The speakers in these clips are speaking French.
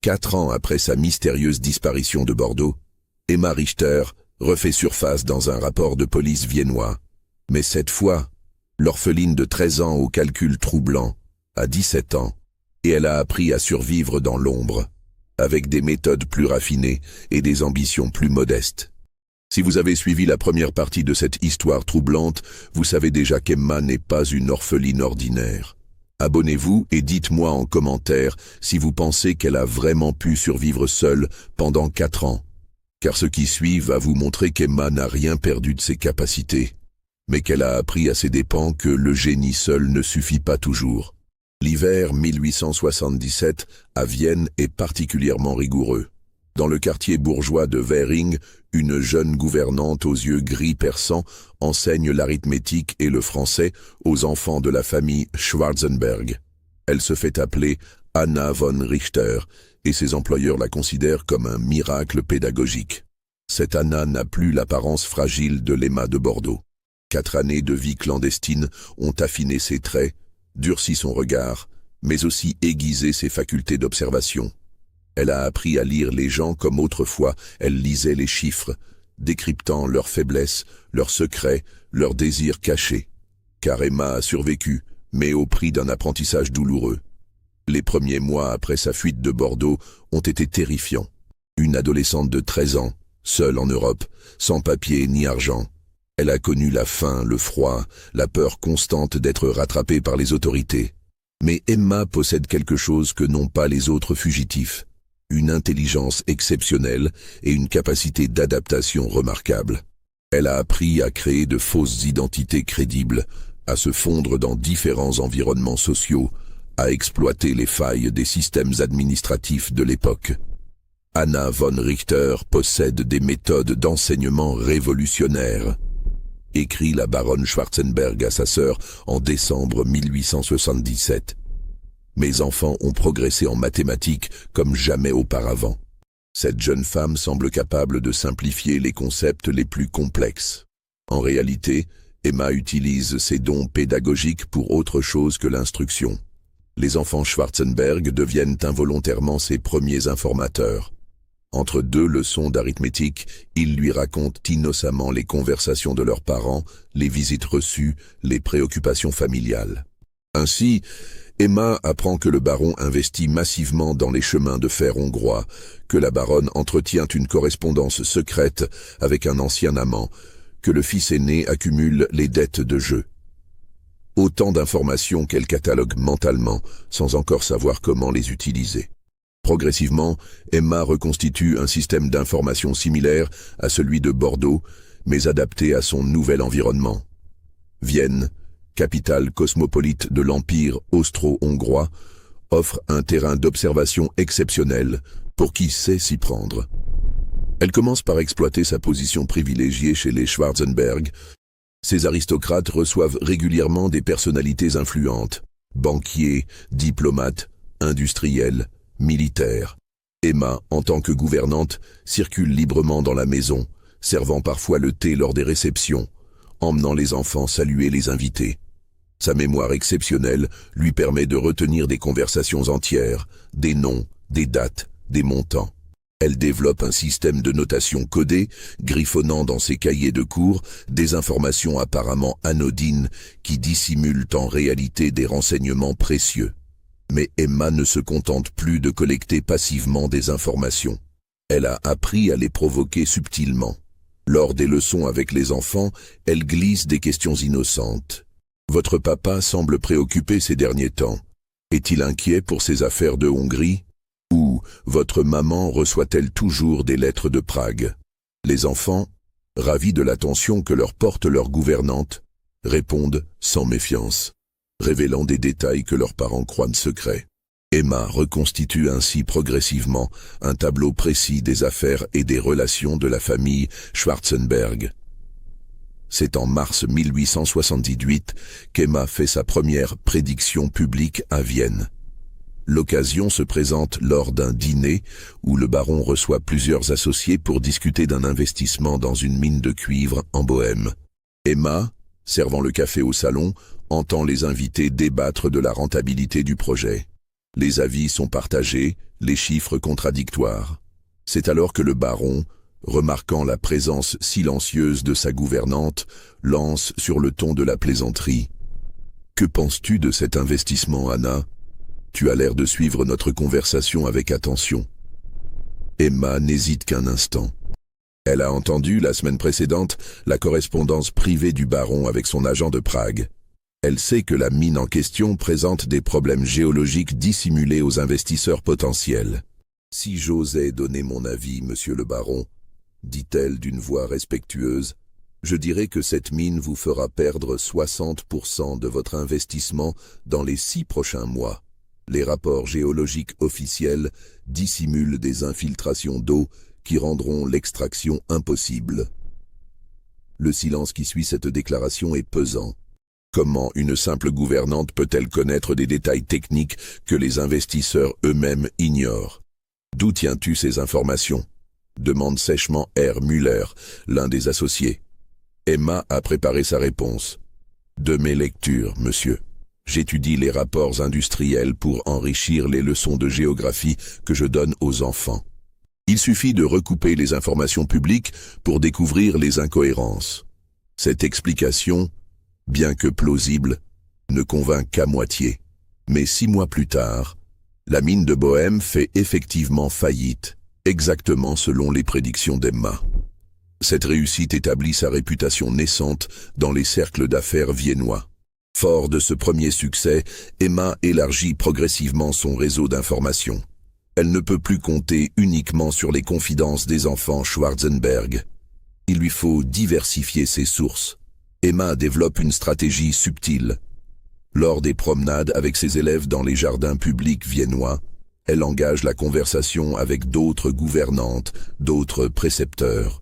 4 ans après sa mystérieuse disparition de Bordeaux, Emma Richter refait surface dans un rapport de police viennois. Mais cette fois, l'orpheline de 13 ans au calcul troublant a 17 ans, et elle a appris à survivre dans l'ombre, avec des méthodes plus raffinées et des ambitions plus modestes. Si vous avez suivi la première partie de cette histoire troublante, vous savez déjà qu'Emma n'est pas une orpheline ordinaire. Abonnez-vous et dites-moi en commentaire si vous pensez qu'elle a vraiment pu survivre seule pendant 4 ans. Car ce qui suit va vous montrer qu'Emma n'a rien perdu de ses capacités, mais qu'elle a appris à ses dépens que le génie seul ne suffit pas toujours. L'hiver 1877 à Vienne est particulièrement rigoureux. Dans le quartier bourgeois de Währing, une jeune gouvernante aux yeux gris perçants enseigne l'arithmétique et le français aux enfants de la famille Schwarzenberg. Elle se fait appeler Anna von Richter et ses employeurs la considèrent comme un miracle pédagogique. Cette Anna n'a plus l'apparence fragile de l'Emma de Bordeaux. 4 années de vie clandestine ont affiné ses traits, durci son regard, mais aussi aiguisé ses facultés d'observation. Elle a appris à lire les gens comme autrefois elle lisait les chiffres, décryptant leurs faiblesses, leurs secrets, leurs désirs cachés. Car Emma a survécu, mais au prix d'un apprentissage douloureux. Les premiers mois après sa fuite de Bordeaux ont été terrifiants. Une adolescente de 13 ans, seule en Europe, sans papier ni argent. Elle a connu la faim, le froid, la peur constante d'être rattrapée par les autorités. Mais Emma possède quelque chose que n'ont pas les autres fugitifs. Une intelligence exceptionnelle et une capacité d'adaptation remarquable. Elle a appris à créer de fausses identités crédibles, à se fondre dans différents environnements sociaux, à exploiter les failles des systèmes administratifs de l'époque. Anna von Richter possède des méthodes d'enseignement révolutionnaires, écrit la baronne Schwarzenberg à sa sœur en décembre 1877. Mes enfants ont progressé en mathématiques comme jamais auparavant. Cette jeune femme semble capable de simplifier les concepts les plus complexes. En réalité, Emma utilise ses dons pédagogiques pour autre chose que l'instruction. Les enfants Schwarzenberg deviennent involontairement ses premiers informateurs. Entre 2 leçons d'arithmétique, ils lui racontent innocemment les conversations de leurs parents, les visites reçues, les préoccupations familiales. Ainsi, Emma apprend que le baron investit massivement dans les chemins de fer hongrois, que la baronne entretient une correspondance secrète avec un ancien amant, que le fils aîné accumule les dettes de jeu. Autant d'informations qu'elle catalogue mentalement, sans encore savoir comment les utiliser. Progressivement, Emma reconstitue un système d'information similaire à celui de Bordeaux, mais adapté à son nouvel environnement. Vienne, capitale cosmopolite de l'Empire austro-hongrois, offre un terrain d'observation exceptionnel pour qui sait s'y prendre. Elle commence par exploiter sa position privilégiée chez les Schwarzenberg. Ces aristocrates reçoivent régulièrement des personnalités influentes, banquiers, diplomates, industriels, militaires. Emma, en tant que gouvernante, circule librement dans la maison, servant parfois le thé lors des réceptions, emmenant les enfants saluer les invités. Sa mémoire exceptionnelle lui permet de retenir des conversations entières, des noms, des dates, des montants. Elle développe un système de notation codée, griffonnant dans ses cahiers de cours des informations apparemment anodines qui dissimulent en réalité des renseignements précieux. Mais Emma ne se contente plus de collecter passivement des informations. Elle a appris à les provoquer subtilement. Lors des leçons avec les enfants, elle glisse des questions innocentes. Votre papa semble préoccupé ces derniers temps. Est-il inquiet pour ses affaires de Hongrie? Ou votre maman reçoit-elle toujours des lettres de Prague? Les enfants, ravis de l'attention que leur porte leur gouvernante, répondent sans méfiance, révélant des détails que leurs parents croient secrets. Emma reconstitue ainsi progressivement un tableau précis des affaires et des relations de la famille Schwarzenberg. C'est en mars 1878 qu'Emma fait sa première prédiction publique à Vienne. L'occasion se présente lors d'un dîner où le baron reçoit plusieurs associés pour discuter d'un investissement dans une mine de cuivre en Bohême. Emma, servant le café au salon, entend les invités débattre de la rentabilité du projet. Les avis sont partagés, les chiffres contradictoires. C'est alors que le baron, remarquant la présence silencieuse de sa gouvernante, lance sur le ton de la plaisanterie. « Que penses-tu de cet investissement, Anna ? Tu as l'air de suivre notre conversation avec attention. » Emma n'hésite qu'un instant. Elle a entendu, la semaine précédente, la correspondance privée du baron avec son agent de Prague. Elle sait que la mine en question présente des problèmes géologiques dissimulés aux investisseurs potentiels. « Si j'osais donner mon avis, monsieur le baron, » dit-elle d'une voix respectueuse, « je dirais que cette mine vous fera perdre 60% de votre investissement dans les 6 prochains mois. Les rapports géologiques officiels dissimulent des infiltrations d'eau qui rendront l'extraction impossible. » Le silence qui suit cette déclaration est pesant. Comment une simple gouvernante peut-elle connaître des détails techniques que les investisseurs eux-mêmes ignorent? « D'où tiens-tu ces informations ?» demande sèchement R. Müller, l'un des associés. Emma a préparé sa réponse. « De mes lectures, monsieur. J'étudie les rapports industriels pour enrichir les leçons de géographie que je donne aux enfants. Il suffit de recouper les informations publiques pour découvrir les incohérences. Cette explication, bien que plausible, ne convainc qu'à moitié. Mais 6 mois plus tard, la mine de Bohême fait effectivement faillite, exactement selon les prédictions d'Emma. Cette réussite établit sa réputation naissante dans les cercles d'affaires viennois. Fort de ce premier succès, Emma élargit progressivement son réseau d'informations. Elle ne peut plus compter uniquement sur les confidences des enfants Schwarzenberg. Il lui faut diversifier ses sources. Emma développe une stratégie subtile. Lors des promenades avec ses élèves dans les jardins publics viennois, elle engage la conversation avec d'autres gouvernantes, d'autres précepteurs.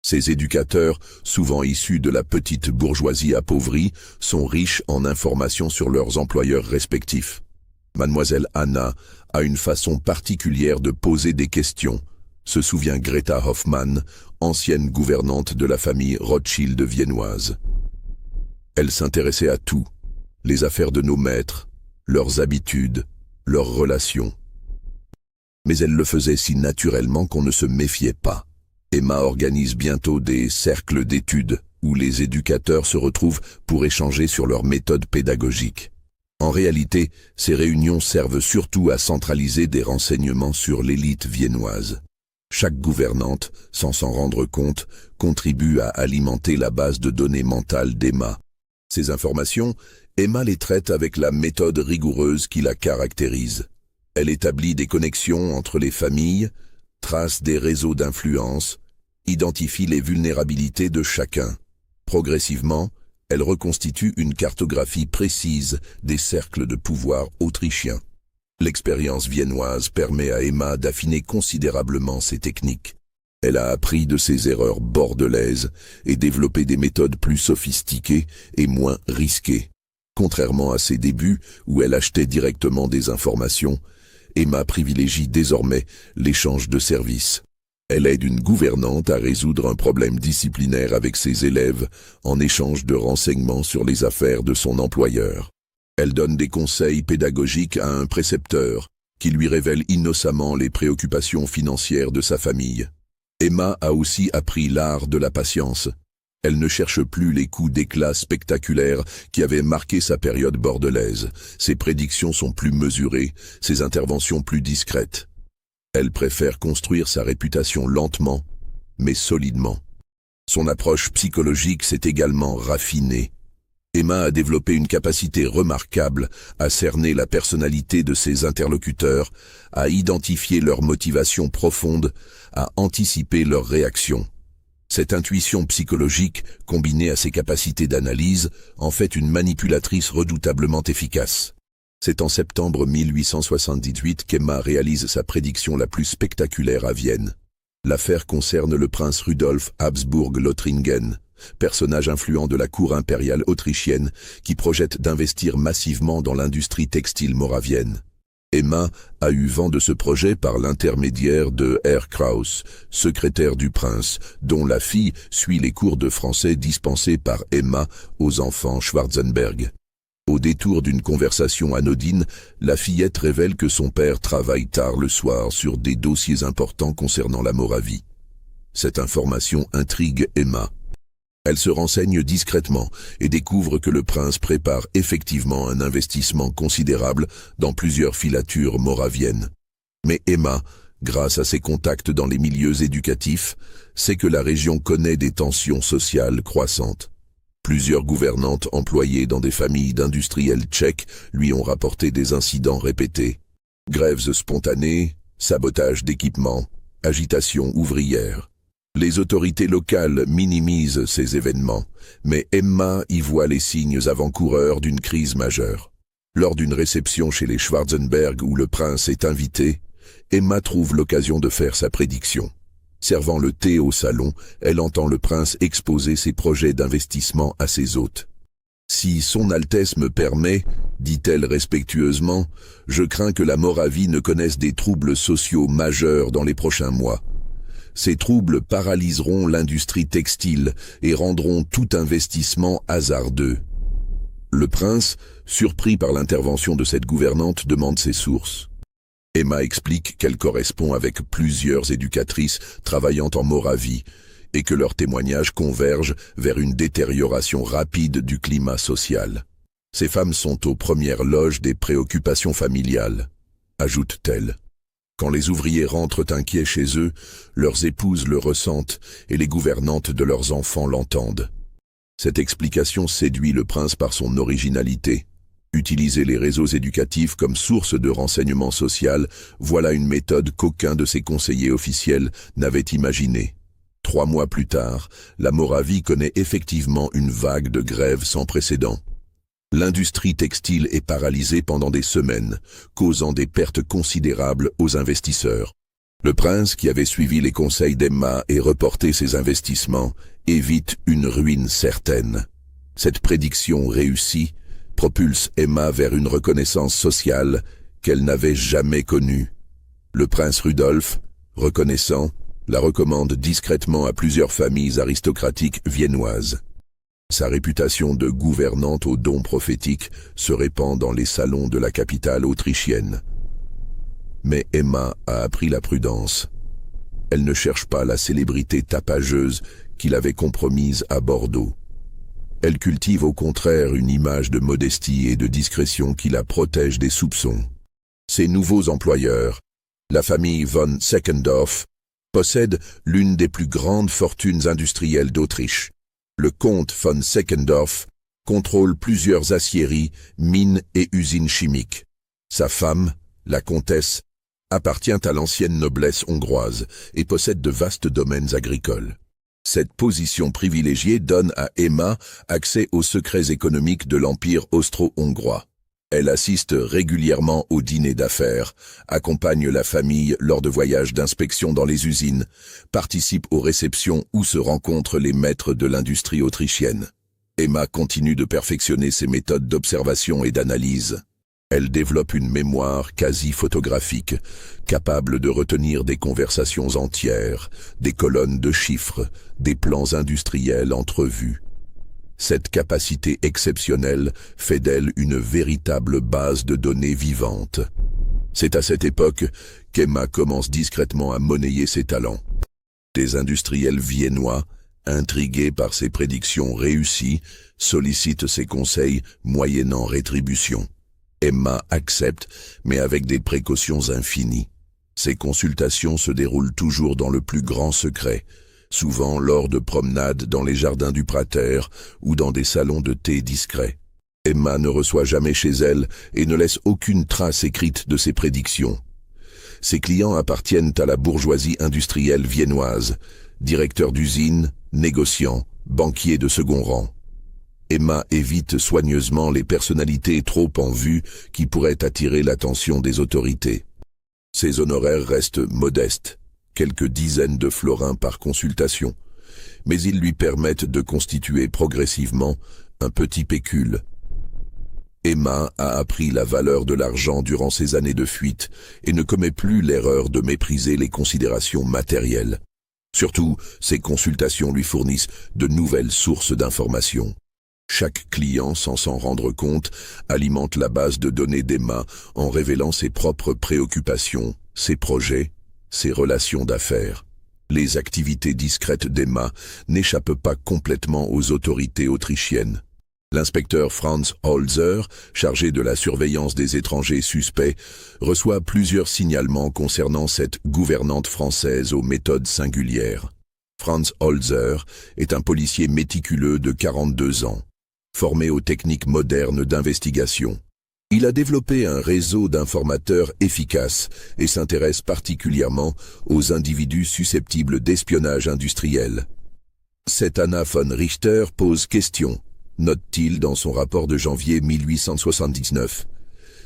Ces éducateurs, souvent issus de la petite bourgeoisie appauvrie, sont riches en informations sur leurs employeurs respectifs. Mademoiselle Anna a une façon particulière de poser des questions, se souvient Greta Hoffmann, ancienne gouvernante de la famille Rothschild viennoise. Elle s'intéressait à tout, les affaires de nos maîtres, leurs habitudes, leurs relations. Mais elle le faisait si naturellement qu'on ne se méfiait pas. Emma organise bientôt des cercles d'études où les éducateurs se retrouvent pour échanger sur leurs méthodes pédagogiques. En réalité, ces réunions servent surtout à centraliser des renseignements sur l'élite viennoise. Chaque gouvernante, sans s'en rendre compte, contribue à alimenter la base de données mentale d'Emma. Ces informations, Emma les traite avec la méthode rigoureuse qui la caractérise. Elle établit des connexions entre les familles, trace des réseaux d'influence, identifie les vulnérabilités de chacun. Progressivement, elle reconstitue une cartographie précise des cercles de pouvoir autrichiens. L'expérience viennoise permet à Emma d'affiner considérablement ses techniques. Elle a appris de ses erreurs bordelaises et développé des méthodes plus sophistiquées et moins risquées. Contrairement à ses débuts où elle achetait directement des informations, Emma privilégie désormais l'échange de services. Elle aide une gouvernante à résoudre un problème disciplinaire avec ses élèves en échange de renseignements sur les affaires de son employeur. Elle donne des conseils pédagogiques à un précepteur qui lui révèle innocemment les préoccupations financières de sa famille. Emma a aussi appris l'art de la patience. Elle ne cherche plus les coups d'éclat spectaculaires qui avaient marqué sa période bordelaise. Ses prédictions sont plus mesurées, ses interventions plus discrètes. Elle préfère construire sa réputation lentement, mais solidement. Son approche psychologique s'est également raffinée. Emma a développé une capacité remarquable à cerner la personnalité de ses interlocuteurs, à identifier leurs motivations profondes, à anticiper leurs réactions. Cette intuition psychologique, combinée à ses capacités d'analyse, en fait une manipulatrice redoutablement efficace. C'est en septembre 1878 qu'Emma réalise sa prédiction la plus spectaculaire à Vienne. L'affaire concerne le prince Rudolf Habsbourg-Lothringen, personnage influent de la cour impériale autrichienne qui projette d'investir massivement dans l'industrie textile moravienne. Emma a eu vent de ce projet par l'intermédiaire de Herr Kraus, secrétaire du prince, dont la fille suit les cours de français dispensés par Emma aux enfants Schwarzenberg. Au détour d'une conversation anodine, la fillette révèle que son père travaille tard le soir sur des dossiers importants concernant la Moravie. Cette information intrigue Emma. Elle se renseigne discrètement et découvre que le prince prépare effectivement un investissement considérable dans plusieurs filatures moraviennes. Mais Emma, grâce à ses contacts dans les milieux éducatifs, sait que la région connaît des tensions sociales croissantes. Plusieurs gouvernantes employées dans des familles d'industriels tchèques lui ont rapporté des incidents répétés. Grèves spontanées, sabotage d'équipements, agitation ouvrière. Les autorités locales minimisent ces événements, mais Emma y voit les signes avant-coureurs d'une crise majeure. Lors d'une réception chez les Schwarzenberg où le prince est invité, Emma trouve l'occasion de faire sa prédiction. Servant le thé au salon, elle entend le prince exposer ses projets d'investissement à ses hôtes. « Si son Altesse me permet, dit-elle respectueusement, je crains que la Moravie ne connaisse des troubles sociaux majeurs dans les prochains mois. Ces troubles paralyseront l'industrie textile et rendront tout investissement hasardeux. » Le prince, surpris par l'intervention de cette gouvernante, demande ses sources. Emma explique qu'elle correspond avec plusieurs éducatrices travaillant en Moravie et que leurs témoignages convergent vers une détérioration rapide du climat social. Ces femmes sont aux premières loges des préoccupations familiales, ajoute-t-elle. Quand les ouvriers rentrent inquiets chez eux, leurs épouses le ressentent et les gouvernantes de leurs enfants l'entendent. Cette explication séduit le prince par son originalité. Utiliser les réseaux éducatifs comme source de renseignement social, voilà une méthode qu'aucun de ses conseillers officiels n'avait imaginée. 3 mois plus tard, la Moravie connaît effectivement une vague de grèves sans précédent. L'industrie textile est paralysée pendant des semaines, causant des pertes considérables aux investisseurs. Le prince, qui avait suivi les conseils d'Emma et reporté ses investissements, évite une ruine certaine. Cette prédiction réussie propulse Emma vers une reconnaissance sociale qu'elle n'avait jamais connue. Le prince Rudolf, reconnaissant, la recommande discrètement à plusieurs familles aristocratiques viennoises. Sa réputation de gouvernante aux dons prophétiques se répand dans les salons de la capitale autrichienne. Mais Emma a appris la prudence. Elle ne cherche pas la célébrité tapageuse qui l'avait compromise à Bordeaux. Elle cultive au contraire une image de modestie et de discrétion qui la protège des soupçons. Ses nouveaux employeurs, la famille von Seckendorf, possèdent l'une des plus grandes fortunes industrielles d'Autriche. Le comte von Seckendorf contrôle plusieurs aciéries, mines et usines chimiques. Sa femme, la comtesse, appartient à l'ancienne noblesse hongroise et possède de vastes domaines agricoles. Cette position privilégiée donne à Emma accès aux secrets économiques de l'Empire austro-hongrois. Elle assiste régulièrement aux dîners d'affaires, accompagne la famille lors de voyages d'inspection dans les usines, participe aux réceptions où se rencontrent les maîtres de l'industrie autrichienne. Emma continue de perfectionner ses méthodes d'observation et d'analyse. Elle développe une mémoire quasi photographique, capable de retenir des conversations entières, des colonnes de chiffres, des plans industriels entrevus. Cette capacité exceptionnelle fait d'elle une véritable base de données vivante. C'est à cette époque qu'Emma commence discrètement à monnayer ses talents. Des industriels viennois, intrigués par ses prédictions réussies, sollicitent ses conseils moyennant rétribution. Emma accepte, mais avec des précautions infinies. Ces consultations se déroulent toujours dans le plus grand secret, souvent lors de promenades dans les jardins du Prater ou dans des salons de thé discrets. Emma ne reçoit jamais chez elle et ne laisse aucune trace écrite de ses prédictions. Ses clients appartiennent à la bourgeoisie industrielle viennoise, directeurs d'usines, négociants, banquiers de second rang. Emma évite soigneusement les personnalités trop en vue qui pourraient attirer l'attention des autorités. Ses honoraires restent modestes, quelques dizaines de florins par consultation, mais ils lui permettent de constituer progressivement un petit pécule. Emma a appris la valeur de l'argent durant ses années de fuite et ne commet plus l'erreur de mépriser les considérations matérielles. Surtout, ses consultations lui fournissent de nouvelles sources d'informations. Chaque client, sans s'en rendre compte, alimente la base de données d'Emma en révélant ses propres préoccupations, ses projets, ses relations d'affaires. Les activités discrètes d'Emma n'échappent pas complètement aux autorités autrichiennes. L'inspecteur Franz Holzer, chargé de la surveillance des étrangers suspects, reçoit plusieurs signalements concernant cette gouvernante française aux méthodes singulières. Franz Holzer est un policier méticuleux de 42 ans, formé aux techniques modernes d'investigation. Il a développé un réseau d'informateurs efficace et s'intéresse particulièrement aux individus susceptibles d'espionnage industriel. Cette Anna von Richter pose question, note-t-il dans son rapport de janvier 1879.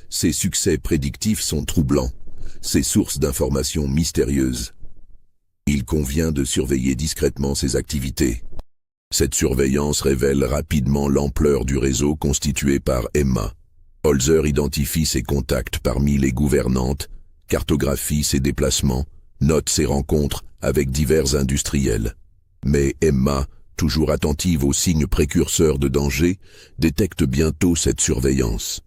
Ses succès prédictifs sont troublants, ses sources d'informations mystérieuses. Il convient de surveiller discrètement ses activités. Cette surveillance révèle rapidement l'ampleur du réseau constitué par Emma. Holzer identifie ses contacts parmi les gouvernantes, cartographie ses déplacements, note ses rencontres avec divers industriels. Mais Emma, toujours attentive aux signes précurseurs de danger, détecte bientôt cette surveillance.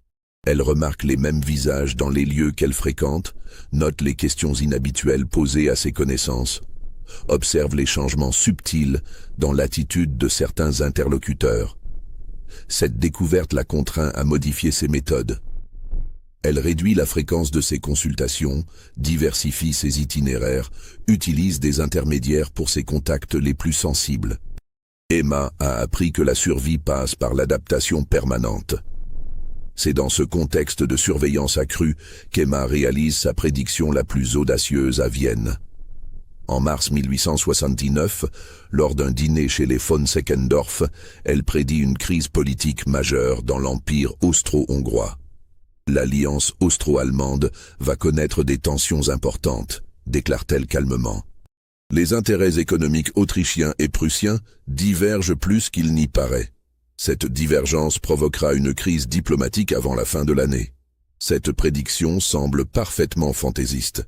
Elle remarque les mêmes visages dans les lieux qu'elle fréquente, note les questions inhabituelles posées à ses connaissances, observe les changements subtils dans l'attitude de certains interlocuteurs. Cette découverte la contraint à modifier ses méthodes. Elle réduit la fréquence de ses consultations, diversifie ses itinéraires, utilise des intermédiaires pour ses contacts les plus sensibles. Emma a appris que la survie passe par l'adaptation permanente. C'est dans ce contexte de surveillance accrue qu'Emma réalise sa prédiction la plus audacieuse à Vienne. En mars 1879, lors d'un dîner chez les von Seckendorf, elle prédit une crise politique majeure dans l'Empire austro-hongrois. L'alliance austro-allemande va connaître des tensions importantes, déclare-t-elle calmement. Les intérêts économiques autrichiens et prussiens divergent plus qu'il n'y paraît. Cette divergence provoquera une crise diplomatique avant la fin de l'année. Cette prédiction semble parfaitement fantaisiste.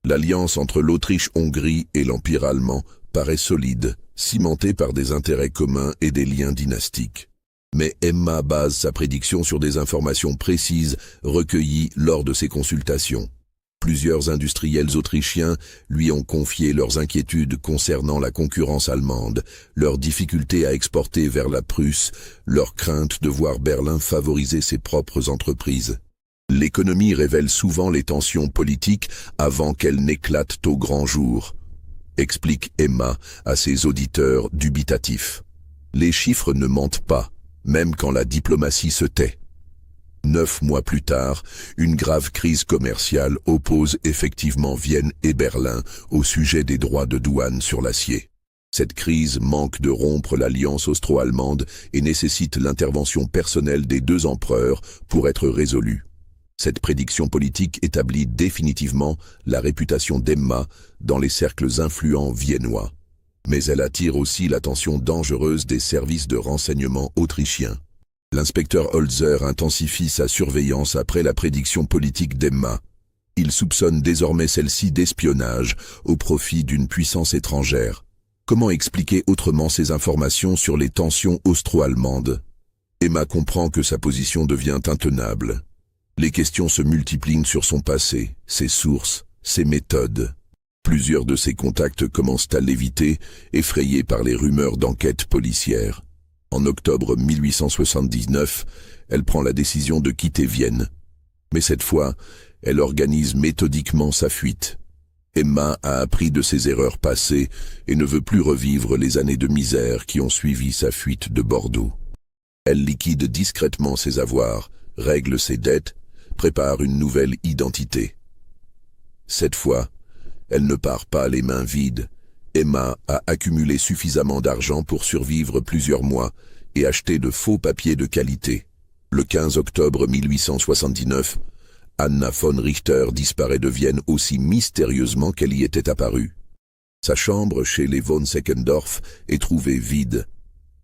L'alliance entre l'Autriche-Hongrie et l'Empire allemand paraît solide, cimentée par des intérêts communs et des liens dynastiques. Mais Emma base sa prédiction sur des informations précises recueillies lors de ses consultations. Plusieurs industriels autrichiens lui ont confié leurs inquiétudes concernant la concurrence allemande, leur difficulté à exporter vers la Prusse, leur crainte de voir Berlin favoriser ses propres entreprises. L'économie révèle souvent les tensions politiques avant qu'elles n'éclatent au grand jour, explique Emma à ses auditeurs dubitatifs. Les chiffres ne mentent pas, même quand la diplomatie se tait. 9 mois plus tard, une grave crise commerciale oppose effectivement Vienne et Berlin au sujet des droits de douane sur l'acier. Cette crise manque de rompre l'alliance austro-allemande et nécessite l'intervention personnelle des deux empereurs pour être résolue. Cette prédiction politique établit définitivement la réputation d'Emma dans les cercles influents viennois. Mais elle attire aussi l'attention dangereuse des services de renseignement autrichiens. L'inspecteur Holzer intensifie sa surveillance après la prédiction politique d'Emma. Il soupçonne désormais celle-ci d'espionnage au profit d'une puissance étrangère. Comment expliquer autrement ces informations sur les tensions austro-allemandes? Emma comprend que sa position devient intenable. Les questions se multiplient sur son passé, ses sources, ses méthodes. Plusieurs de ses contacts commencent à l'éviter, effrayés par les rumeurs d'enquêtes policières. En octobre 1879, elle prend la décision de quitter Vienne. Mais cette fois, elle organise méthodiquement sa fuite. Emma a appris de ses erreurs passées et ne veut plus revivre les années de misère qui ont suivi sa fuite de Bordeaux. Elle liquide discrètement ses avoirs, règle ses dettes, prépare une nouvelle identité. Cette fois, elle ne part pas les mains vides. Emma a accumulé suffisamment d'argent pour survivre plusieurs mois et acheter de faux papiers de qualité. Le 15 octobre 1879, Anna von Richter disparaît de Vienne aussi mystérieusement qu'elle y était apparue. Sa chambre chez les von Seckendorf est trouvée vide,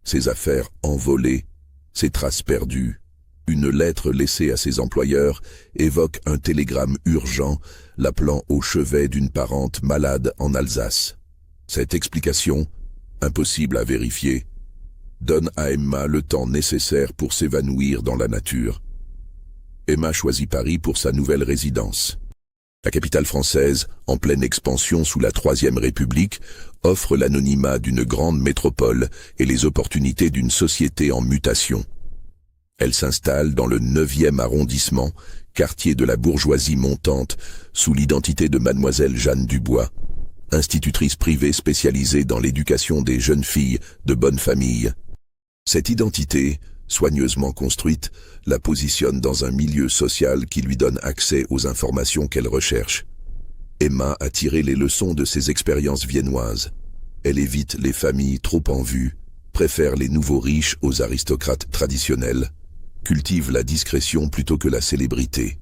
ses affaires envolées, ses traces perdues. Une lettre laissée à ses employeurs évoque un télégramme urgent l'appelant au chevet d'une parente malade en Alsace. Cette explication, impossible à vérifier, donne à Emma le temps nécessaire pour s'évanouir dans la nature. Emma choisit Paris pour sa nouvelle résidence. La capitale française, en pleine expansion sous la Troisième République, offre l'anonymat d'une grande métropole et les opportunités d'une société en mutation. Elle s'installe dans le 9e arrondissement, quartier de la bourgeoisie montante, sous l'identité de mademoiselle Jeanne Dubois, institutrice privée spécialisée dans l'éducation des jeunes filles de bonne famille. Cette identité, soigneusement construite, la positionne dans un milieu social qui lui donne accès aux informations qu'elle recherche. Emma a tiré les leçons de ses expériences viennoises. Elle évite les familles trop en vue, préfère les nouveaux riches aux aristocrates traditionnels, cultive la discrétion plutôt que la célébrité.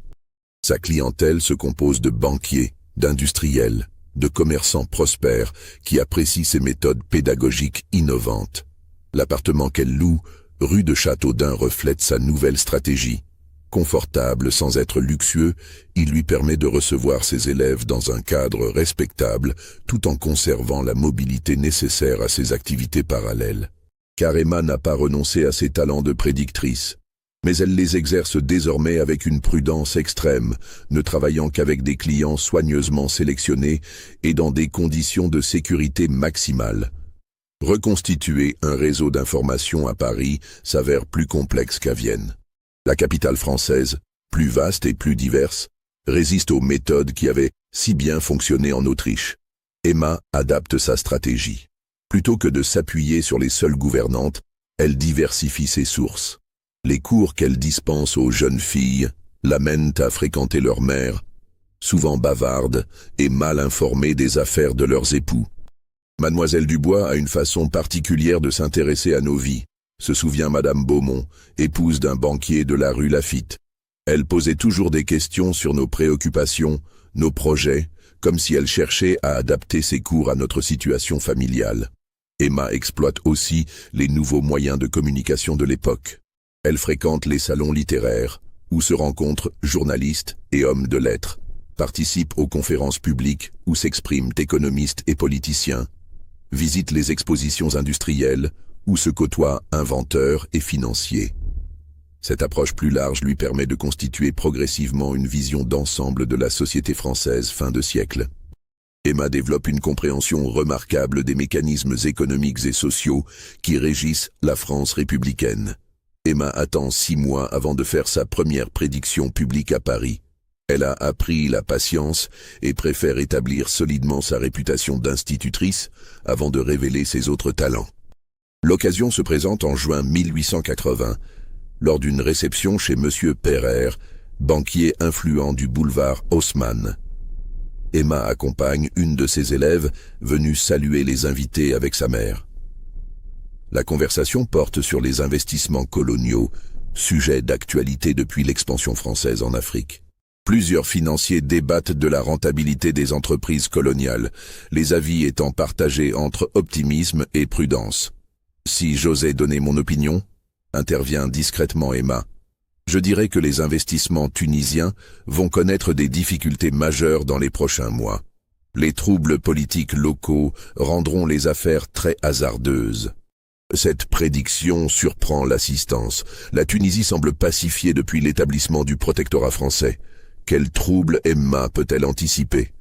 Sa clientèle se compose de banquiers, d'industriels, de commerçants prospères qui apprécient ses méthodes pédagogiques innovantes. L'appartement qu'elle loue, rue de Châteaudun, reflète sa nouvelle stratégie. Confortable sans être luxueux, il lui permet de recevoir ses élèves dans un cadre respectable tout en conservant la mobilité nécessaire à ses activités parallèles. Car Emma n'a pas renoncé à ses talents de prédictrice. Mais elle les exerce désormais avec une prudence extrême, ne travaillant qu'avec des clients soigneusement sélectionnés et dans des conditions de sécurité maximale. Reconstituer un réseau d'information à Paris s'avère plus complexe qu'à Vienne. La capitale française, plus vaste et plus diverse, résiste aux méthodes qui avaient si bien fonctionné en Autriche. Emma adapte sa stratégie. Plutôt que de s'appuyer sur les seules gouvernantes, elle diversifie ses sources. Les cours qu'elle dispense aux jeunes filles l'amènent à fréquenter leur mère, souvent bavardes et mal informées des affaires de leurs époux. Mademoiselle Dubois a une façon particulière de s'intéresser à nos vies, se souvient Madame Beaumont, épouse d'un banquier de la rue Laffitte. Elle posait toujours des questions sur nos préoccupations, nos projets, comme si elle cherchait à adapter ses cours à notre situation familiale. Emma exploite aussi les nouveaux moyens de communication de l'époque. Elle fréquente les salons littéraires, où se rencontrent journalistes et hommes de lettres, participe aux conférences publiques où s'expriment économistes et politiciens, visite les expositions industrielles où se côtoient inventeurs et financiers. Cette approche plus large lui permet de constituer progressivement une vision d'ensemble de la société française fin de siècle. Emma développe une compréhension remarquable des mécanismes économiques et sociaux qui régissent la France républicaine. Emma attend 6 mois avant de faire sa première prédiction publique à Paris. Elle a appris la patience et préfère établir solidement sa réputation d'institutrice avant de révéler ses autres talents. L'occasion se présente en juin 1880, lors d'une réception chez M. Pereire, banquier influent du boulevard Haussmann. Emma accompagne une de ses élèves venue saluer les invités avec sa mère. La conversation porte sur les investissements coloniaux, sujet d'actualité depuis l'expansion française en Afrique. Plusieurs financiers débattent de la rentabilité des entreprises coloniales, les avis étant partagés entre optimisme et prudence. Si j'osais donner mon opinion, intervient discrètement Emma, je dirais que les investissements tunisiens vont connaître des difficultés majeures dans les prochains mois. Les troubles politiques locaux rendront les affaires très hasardeuses. Cette prédiction surprend l'assistance. La Tunisie semble pacifiée depuis l'établissement du protectorat français. Quels troubles Emma peut-elle anticiper?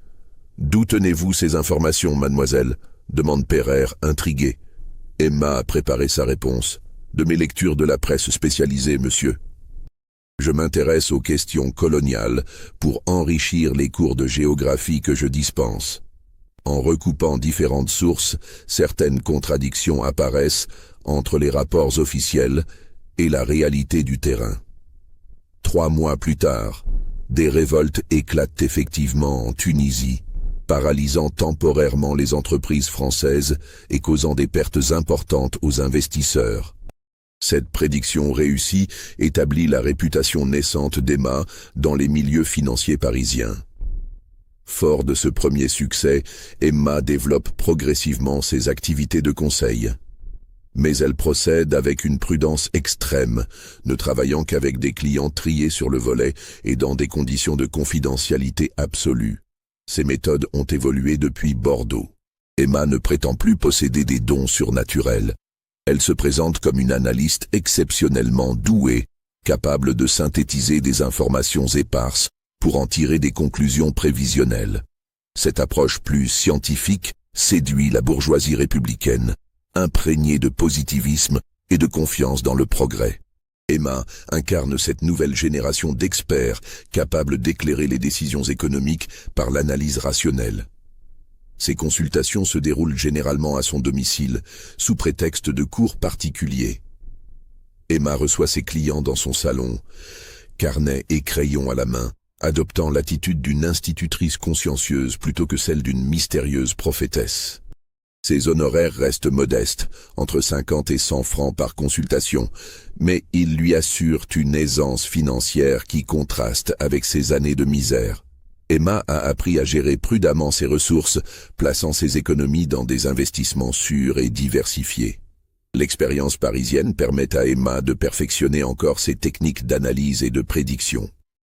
D'où tenez-vous ces informations, mademoiselle? Demande Pereire, intrigué. Emma a préparé sa réponse. De mes lectures de la presse spécialisée, monsieur. Je m'intéresse aux questions coloniales pour enrichir les cours de géographie que je dispense. En recoupant différentes sources, certaines contradictions apparaissent entre les rapports officiels et la réalité du terrain. 3 mois plus tard, des révoltes éclatent effectivement en Tunisie, paralysant temporairement les entreprises françaises et causant des pertes importantes aux investisseurs. Cette prédiction réussie établit la réputation naissante d'Emma dans les milieux financiers parisiens. Fort de ce premier succès, Emma développe progressivement ses activités de conseil. Mais elle procède avec une prudence extrême, ne travaillant qu'avec des clients triés sur le volet et dans des conditions de confidentialité absolue. Ces méthodes ont évolué depuis Bordeaux. Emma ne prétend plus posséder des dons surnaturels. Elle se présente comme une analyste exceptionnellement douée, capable de synthétiser des informations éparses pour en tirer des conclusions prévisionnelles. Cette approche plus scientifique séduit la bourgeoisie républicaine, imprégnée de positivisme et de confiance dans le progrès. Emma incarne cette nouvelle génération d'experts capables d'éclairer les décisions économiques par l'analyse rationnelle. Ces consultations se déroulent généralement à son domicile, sous prétexte de cours particuliers. Emma reçoit ses clients dans son salon, carnet et crayon à la main, adoptant l'attitude d'une institutrice consciencieuse plutôt que celle d'une mystérieuse prophétesse. Ses honoraires restent modestes, entre 50 et 100 francs par consultation, mais ils lui assurent une aisance financière qui contraste avec ses années de misère. Emma a appris à gérer prudemment ses ressources, plaçant ses économies dans des investissements sûrs et diversifiés. L'expérience parisienne permet à Emma de perfectionner encore ses techniques d'analyse et de prédiction.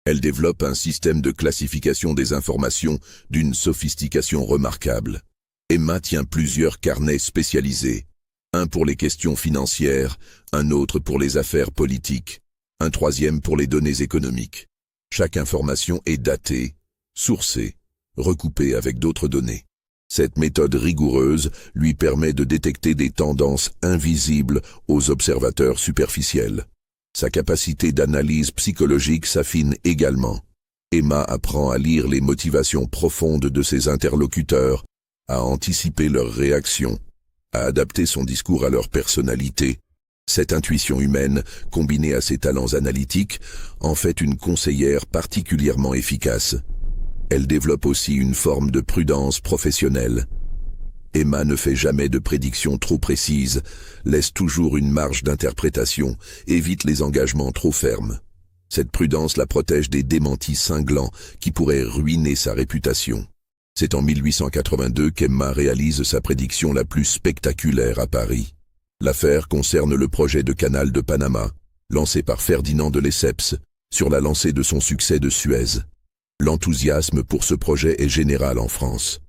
Elle développe un système de classification des informations d'une sophistication remarquable. Emma tient plusieurs carnets spécialisés, un pour les questions financières, un autre pour les affaires politiques, un troisième pour les données économiques. Chaque information est datée, sourcée, recoupée avec d'autres données. Cette méthode rigoureuse lui permet de détecter des tendances invisibles aux observateurs superficiels. Sa capacité d'analyse psychologique s'affine également. Emma apprend à lire les motivations profondes de ses interlocuteurs, à anticiper leurs réactions, à adapter son discours à leur personnalité. Cette intuition humaine, combinée à ses talents analytiques, en fait une conseillère particulièrement efficace. Elle développe aussi une forme de prudence professionnelle. Emma ne fait jamais de prédictions trop précises, laisse toujours une marge d'interprétation, évite les engagements trop fermes. Cette prudence la protège des démentis cinglants qui pourraient ruiner sa réputation. C'est en 1882 qu'Emma réalise sa prédiction la plus spectaculaire à Paris. L'affaire concerne le projet de canal de Panama, lancé par Ferdinand de Lesseps, sur la lancée de son succès de Suez. L'enthousiasme pour ce projet est général en France.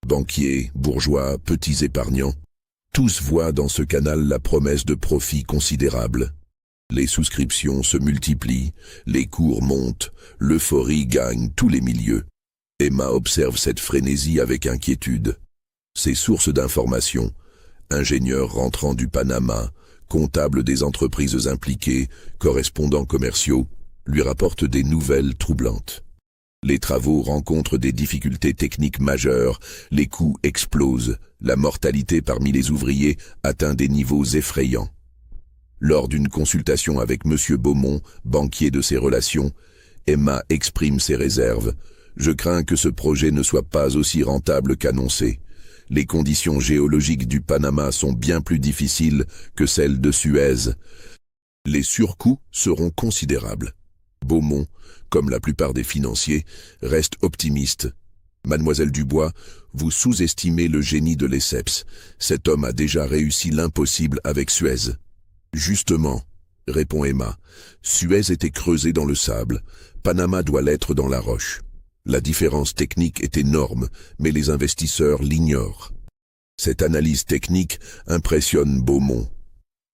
Banquiers, bourgeois, petits épargnants, tous voient dans ce canal la promesse de profits considérables. Les souscriptions se multiplient, les cours montent, l'euphorie gagne tous les milieux. Emma observe cette frénésie avec inquiétude. Ses sources d'information, ingénieurs rentrant du Panama, comptables des entreprises impliquées, correspondants commerciaux, lui rapportent des nouvelles troublantes. Les travaux rencontrent des difficultés techniques majeures, les coûts explosent, la mortalité parmi les ouvriers atteint des niveaux effrayants. Lors d'une consultation avec M. Beaumont, banquier de ses relations, Emma exprime ses réserves. « Je crains que ce projet ne soit pas aussi rentable qu'annoncé. Les conditions géologiques du Panama sont bien plus difficiles que celles de Suez. Les surcoûts seront considérables. » Beaumont, comme la plupart des financiers, reste optimiste. « Mademoiselle Dubois, vous sous-estimez le génie de Lesseps. Cet homme a déjà réussi l'impossible avec Suez. » « Justement, » répond Emma, « Suez était creusé dans le sable, Panama doit l'être dans la roche. La différence technique est énorme, mais les investisseurs l'ignorent. » Cette analyse technique impressionne Beaumont.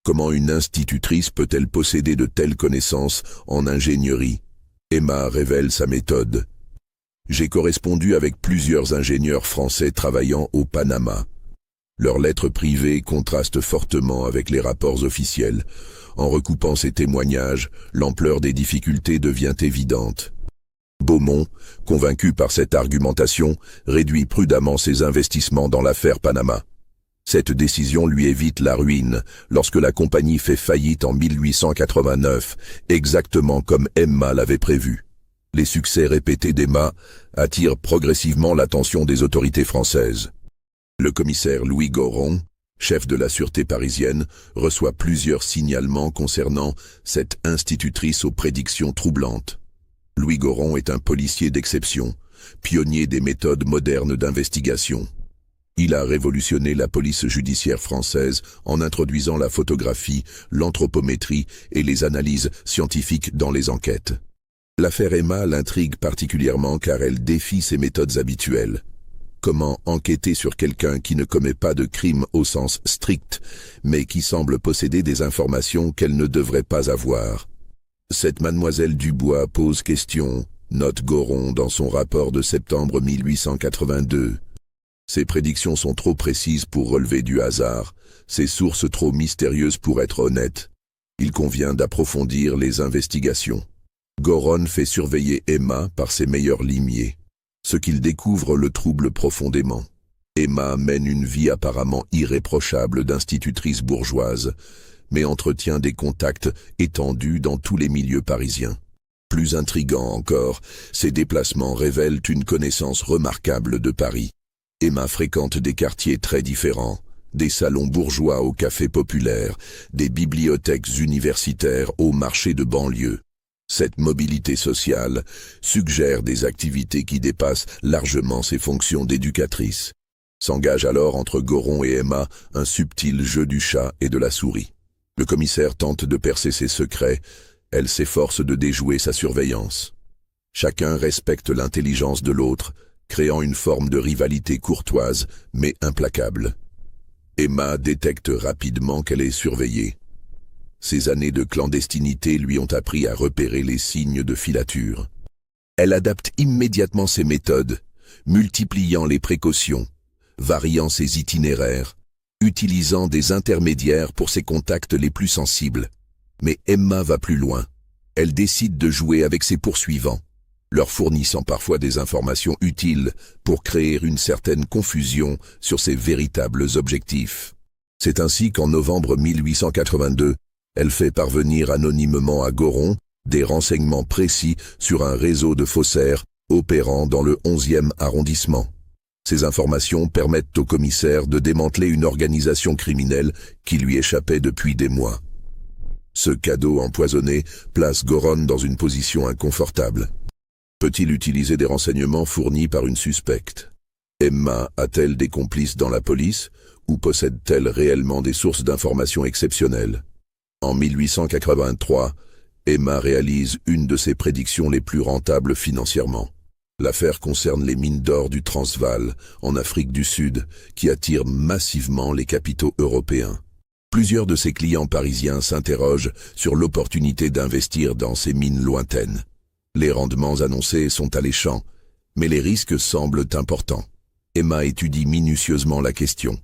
Comment une institutrice peut-elle posséder de telles connaissances en ingénierie? Emma révèle sa méthode. « J'ai correspondu avec plusieurs ingénieurs français travaillant au Panama. Leurs lettres privées contrastent fortement avec les rapports officiels. En recoupant ces témoignages, l'ampleur des difficultés devient évidente. » Beaumont, convaincu par cette argumentation, réduit prudemment ses investissements dans l'affaire Panama. Cette décision lui évite la ruine lorsque la compagnie fait faillite en 1889, exactement comme Emma l'avait prévu. Les succès répétés d'Emma attirent progressivement l'attention des autorités françaises. Le commissaire Louis Goron, chef de la sûreté parisienne, reçoit plusieurs signalements concernant cette institutrice aux prédictions troublantes. Louis Goron est un policier d'exception, pionnier des méthodes modernes d'investigation. Il a révolutionné la police judiciaire française en introduisant la photographie, l'anthropométrie et les analyses scientifiques dans les enquêtes. L'affaire Emma l'intrigue particulièrement car elle défie ses méthodes habituelles. comment enquêter sur quelqu'un qui ne commet pas de crime au sens strict, mais qui semble posséder des informations qu'elle ne devrait pas avoir. Cette mademoiselle Dubois pose question, note Goron dans son rapport de septembre 1882. Ses prédictions sont trop précises pour relever du hasard, ses sources trop mystérieuses pour être honnêtes. Il convient d'approfondir les investigations. Goron fait surveiller Emma par ses meilleurs limiers. Ce qu'il découvre le trouble profondément. Emma mène une vie apparemment irréprochable d'institutrice bourgeoise, mais entretient des contacts étendus dans tous les milieux parisiens. Plus intriguant encore, ses déplacements révèlent une connaissance remarquable de Paris. Emma fréquente des quartiers très différents, des salons bourgeois aux cafés populaires, des bibliothèques universitaires aux marchés de banlieue. Cette mobilité sociale suggère des activités qui dépassent largement ses fonctions d'éducatrice. S'engage alors entre Goron et Emma un subtil jeu du chat et de la souris. Le commissaire tente de percer ses secrets, elle s'efforce de déjouer sa surveillance. Chacun respecte l'intelligence de l'autre, créant une forme de rivalité courtoise, mais implacable. Emma détecte rapidement qu'elle est surveillée. Ses années de clandestinité lui ont appris à repérer les signes de filature. Elle adapte immédiatement ses méthodes, multipliant les précautions, variant ses itinéraires, utilisant des intermédiaires pour ses contacts les plus sensibles. Mais Emma va plus loin. Elle décide de jouer avec ses poursuivants, leur fournissant parfois des informations utiles pour créer une certaine confusion sur ses véritables objectifs. C'est ainsi qu'en novembre 1882, elle fait parvenir anonymement à Goron des renseignements précis sur un réseau de faussaires opérant dans le 11e arrondissement. Ces informations permettent au commissaire de démanteler une organisation criminelle qui lui échappait depuis des mois. Ce cadeau empoisonné place Goron dans une position inconfortable. Peut-il utiliser des renseignements fournis par une suspecte? Emma a-t-elle des complices dans la police ou possède-t-elle réellement des sources d'informations exceptionnelles? En 1883, Emma réalise une de ses prédictions les plus rentables financièrement. L'affaire concerne les mines d'or du Transvaal, en Afrique du Sud, qui attirent massivement les capitaux européens. Plusieurs de ses clients parisiens s'interrogent sur l'opportunité d'investir dans ces mines lointaines. Les rendements annoncés sont alléchants, mais les risques semblent importants. Emma étudie minutieusement la question.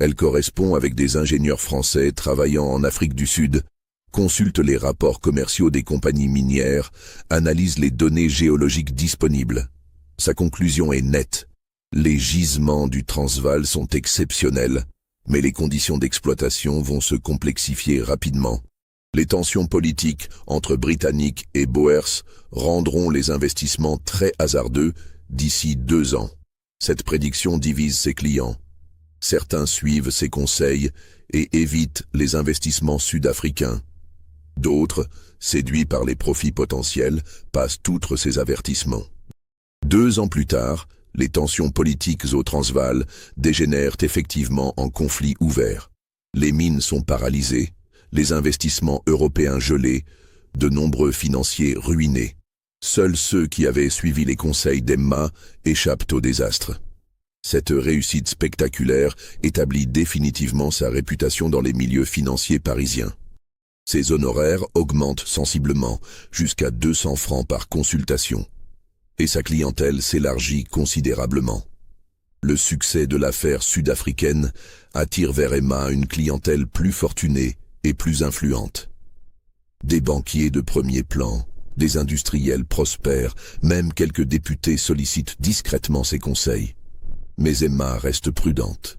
Elle correspond avec des ingénieurs français travaillant en Afrique du Sud, consulte les rapports commerciaux des compagnies minières, analyse les données géologiques disponibles. Sa conclusion est nette. Les gisements du Transvaal sont exceptionnels, mais les conditions d'exploitation vont se complexifier rapidement. Les tensions politiques entre Britanniques et Boers rendront les investissements très hasardeux d'ici 2 ans. Cette prédiction divise ses clients. Certains suivent ses conseils et évitent les investissements sud-africains. D'autres, séduits par les profits potentiels, passent outre ces avertissements. 2 ans plus tard, les tensions politiques au Transvaal dégénèrent effectivement en conflit ouvert. Les mines sont paralysées, les investissements européens gelés, de nombreux financiers ruinés. Seuls ceux qui avaient suivi les conseils d'Emma échappent au désastre. Cette réussite spectaculaire établit définitivement sa réputation dans les milieux financiers parisiens. Ses honoraires augmentent sensiblement, jusqu'à 200 francs par consultation. Et sa clientèle s'élargit considérablement. Le succès de l'affaire sud-africaine attire vers Emma une clientèle plus fortunée et plus influente. Des banquiers de premier plan, des industriels prospères, même quelques députés sollicitent discrètement ses conseils. Mais Emma reste prudente.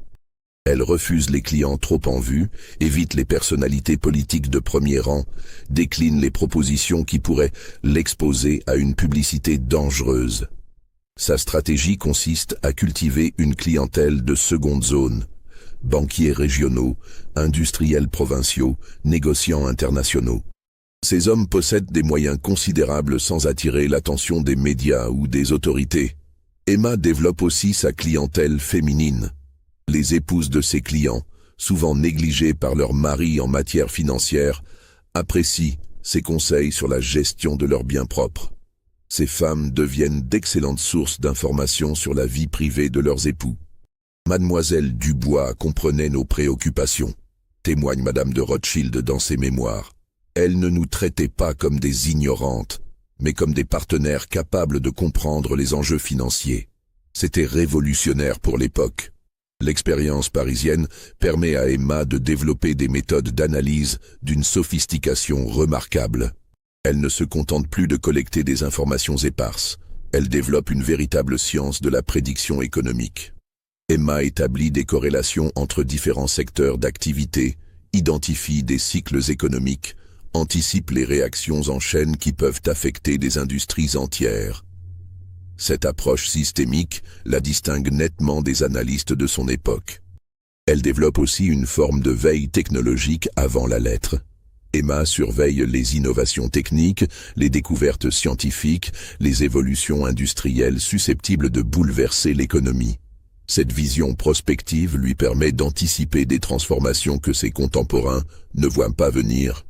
Elle refuse les clients trop en vue, évite les personnalités politiques de premier rang, décline les propositions qui pourraient l'exposer à une publicité dangereuse. Sa stratégie consiste à cultiver une clientèle de seconde zone, banquiers régionaux, industriels provinciaux, négociants internationaux. Ces hommes possèdent des moyens considérables sans attirer l'attention des médias ou des autorités. Emma développe aussi sa clientèle féminine. Les épouses de ses clients, souvent négligées par leurs maris en matière financière, apprécient ses conseils sur la gestion de leurs biens propres. Ces femmes deviennent d'excellentes sources d'informations sur la vie privée de leurs époux. Mademoiselle Dubois comprenait nos préoccupations, témoigne Madame de Rothschild dans ses mémoires. Elle ne nous traitait pas comme des ignorantes, mais comme des partenaires capables de comprendre les enjeux financiers. C'était révolutionnaire pour l'époque. L'expérience parisienne permet à Emma de développer des méthodes d'analyse d'une sophistication remarquable. Elle ne se contente plus de collecter des informations éparses. Elle développe une véritable science de la prédiction économique. Emma établit des corrélations entre différents secteurs d'activité, identifie des cycles économiques, anticipe les réactions en chaîne qui peuvent affecter des industries entières. Cette approche systémique la distingue nettement des analystes de son époque. Elle développe aussi une forme de veille technologique avant la lettre. Emma surveille les innovations techniques, les découvertes scientifiques, les évolutions industrielles susceptibles de bouleverser l'économie. Cette vision prospective lui permet d'anticiper des transformations que ses contemporains ne voient pas venir.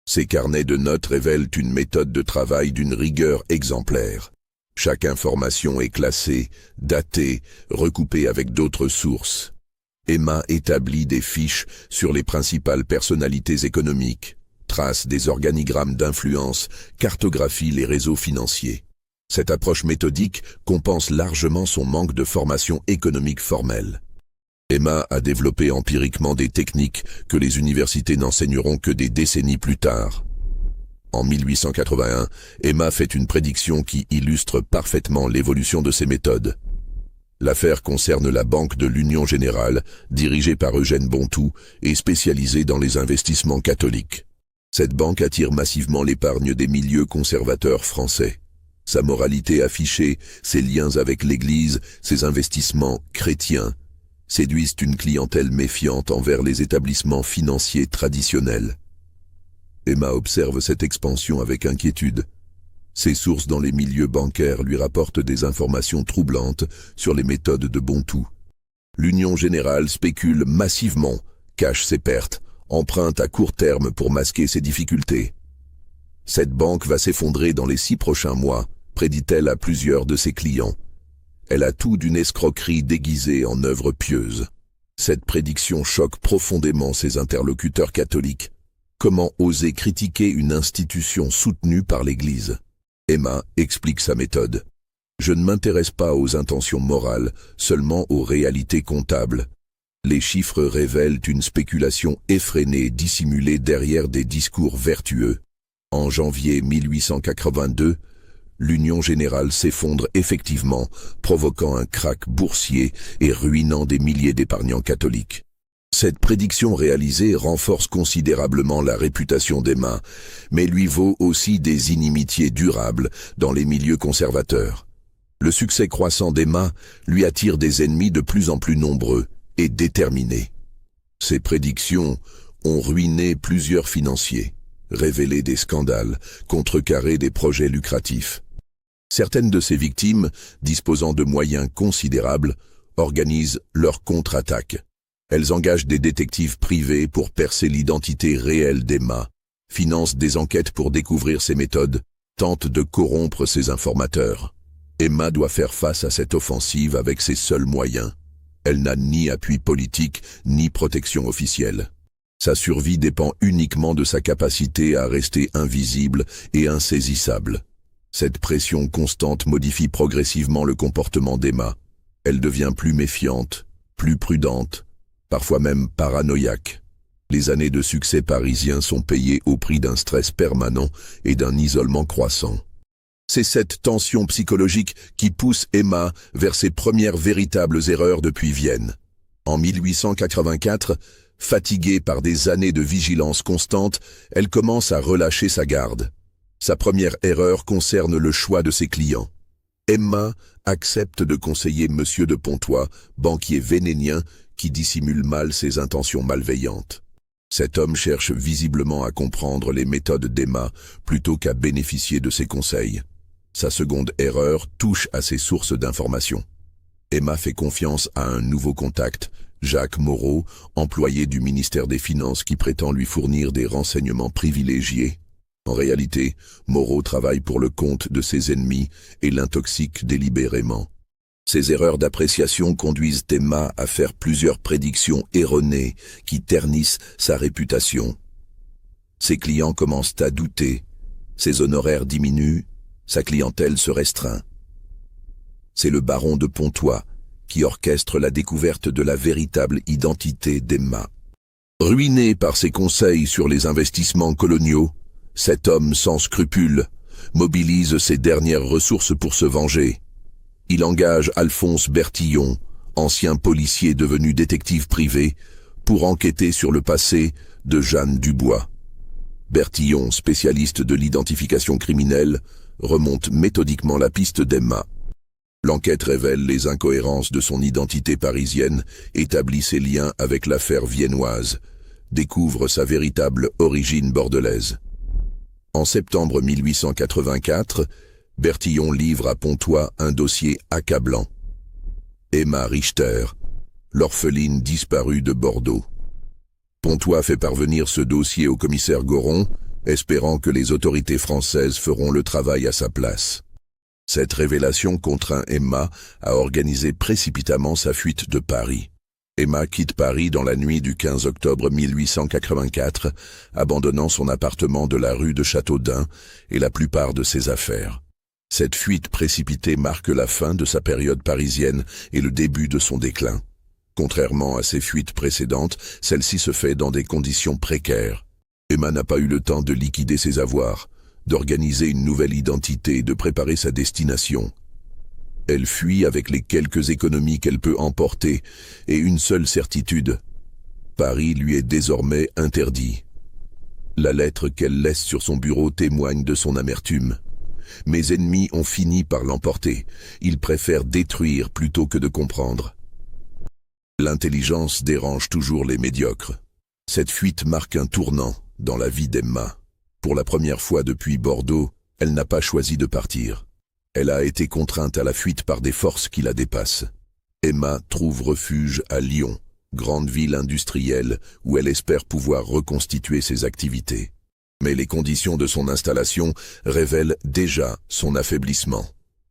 Ses carnets de notes révèlent une méthode de travail d'une rigueur exemplaire. Chaque information est classée, datée, recoupée avec d'autres sources. Emma établit des fiches sur les principales personnalités économiques, trace des organigrammes d'influence, cartographie les réseaux financiers. Cette approche méthodique compense largement son manque de formation économique formelle. Emma a développé empiriquement des techniques que les universités n'enseigneront que des décennies plus tard. En 1881, Emma fait une prédiction qui illustre parfaitement l'évolution de ses méthodes. L'affaire concerne la Banque de l'Union Générale, dirigée par Eugène Bontou et spécialisée dans les investissements catholiques. Cette banque attire massivement l'épargne des milieux conservateurs français. Sa moralité affichée, ses liens avec l'Église, ses investissements chrétiens, séduisent une clientèle méfiante envers les établissements financiers traditionnels. Emma observe cette expansion avec inquiétude. Ses sources dans les milieux bancaires lui rapportent des informations troublantes sur les méthodes de Bontou. L'Union Générale spécule massivement, cache ses pertes, emprunte à court terme pour masquer ses difficultés. Cette banque va s'effondrer dans les 6 prochains mois, prédit-elle à plusieurs de ses clients. Elle a tout d'une escroquerie déguisée en œuvre pieuse. Cette prédiction choque profondément ses interlocuteurs catholiques. Comment oser critiquer une institution soutenue par l'Église? Emma explique sa méthode. Je ne m'intéresse pas aux intentions morales, seulement aux réalités comptables. Les chiffres révèlent une spéculation effrénée dissimulée derrière des discours vertueux. En janvier 1882, l'Union Générale s'effondre effectivement, provoquant un krach boursier et ruinant des milliers d'épargnants catholiques. Cette prédiction réalisée renforce considérablement la réputation d'Emma, mais lui vaut aussi des inimitiés durables dans les milieux conservateurs. Le succès croissant d'Emma lui attire des ennemis de plus en plus nombreux et déterminés. Ses prédictions ont ruiné plusieurs financiers, révélé des scandales, contrecarré des projets lucratifs. Certaines de ses victimes, disposant de moyens considérables, organisent leur contre-attaque. Elles engagent des détectives privés pour percer l'identité réelle d'Emma, financent des enquêtes pour découvrir ses méthodes, tentent de corrompre ses informateurs. Emma doit faire face à cette offensive avec ses seuls moyens. Elle n'a ni appui politique, ni protection officielle. Sa survie dépend uniquement de sa capacité à rester invisible et insaisissable. Cette pression constante modifie progressivement le comportement d'Emma. Elle devient plus méfiante, plus prudente, parfois même paranoïaque. Les années de succès parisiens sont payées au prix d'un stress permanent et d'un isolement croissant. C'est cette tension psychologique qui pousse Emma vers ses premières véritables erreurs depuis Vienne. En 1884, fatiguée par des années de vigilance constante, elle commence à relâcher sa garde. Sa première erreur concerne le choix de ses clients. Emma accepte de conseiller M. de Pontois, banquier vénénien, qui dissimule mal ses intentions malveillantes. Cet homme cherche visiblement à comprendre les méthodes d'Emma plutôt qu'à bénéficier de ses conseils. Sa seconde erreur touche à ses sources d'information. Emma fait confiance à un nouveau contact, Jacques Moreau, employé du ministère des Finances qui prétend lui fournir des renseignements privilégiés. En réalité, Moreau travaille pour le compte de ses ennemis et l'intoxique délibérément. Ces erreurs d'appréciation conduisent Emma à faire plusieurs prédictions erronées qui ternissent sa réputation. Ses clients commencent à douter, ses honoraires diminuent, sa clientèle se restreint. C'est le baron de Pontois qui orchestre la découverte de la véritable identité d'Emma. Ruiné par ses conseils sur les investissements coloniaux, cet homme sans scrupules mobilise ses dernières ressources pour se venger. Il engage Alphonse Bertillon, ancien policier devenu détective privé, pour enquêter sur le passé de Jeanne Dubois. Bertillon, spécialiste de l'identification criminelle, remonte méthodiquement la piste d'Emma. L'enquête révèle les incohérences de son identité parisienne, établit ses liens avec l'affaire viennoise, découvre sa véritable origine bordelaise. En septembre 1884, Bertillon livre à Pontois un dossier accablant. Emma Richter, l'orpheline disparue de Bordeaux. Pontois fait parvenir ce dossier au commissaire Goron, espérant que les autorités françaises feront le travail à sa place. Cette révélation contraint Emma à organiser précipitamment sa fuite de Paris. Emma quitte Paris dans la nuit du 15 octobre 1884, abandonnant son appartement de la rue de Châteaudun et la plupart de ses affaires. Cette fuite précipitée marque la fin de sa période parisienne et le début de son déclin. Contrairement à ses fuites précédentes, celle-ci se fait dans des conditions précaires. Emma n'a pas eu le temps de liquider ses avoirs, d'organiser une nouvelle identité et de préparer sa destination. Elle fuit avec les quelques économies qu'elle peut emporter et une seule certitude. Paris lui est désormais interdit. La lettre qu'elle laisse sur son bureau témoigne de son amertume. Mes ennemis ont fini par l'emporter. Ils préfèrent détruire plutôt que de comprendre. L'intelligence dérange toujours les médiocres. Cette fuite marque un tournant dans la vie d'Emma. Pour la première fois depuis Bordeaux, elle n'a pas choisi de partir. Elle a été contrainte à la fuite par des forces qui la dépassent. Emma trouve refuge à Lyon, grande ville industrielle où elle espère pouvoir reconstituer ses activités. Mais les conditions de son installation révèlent déjà son affaiblissement.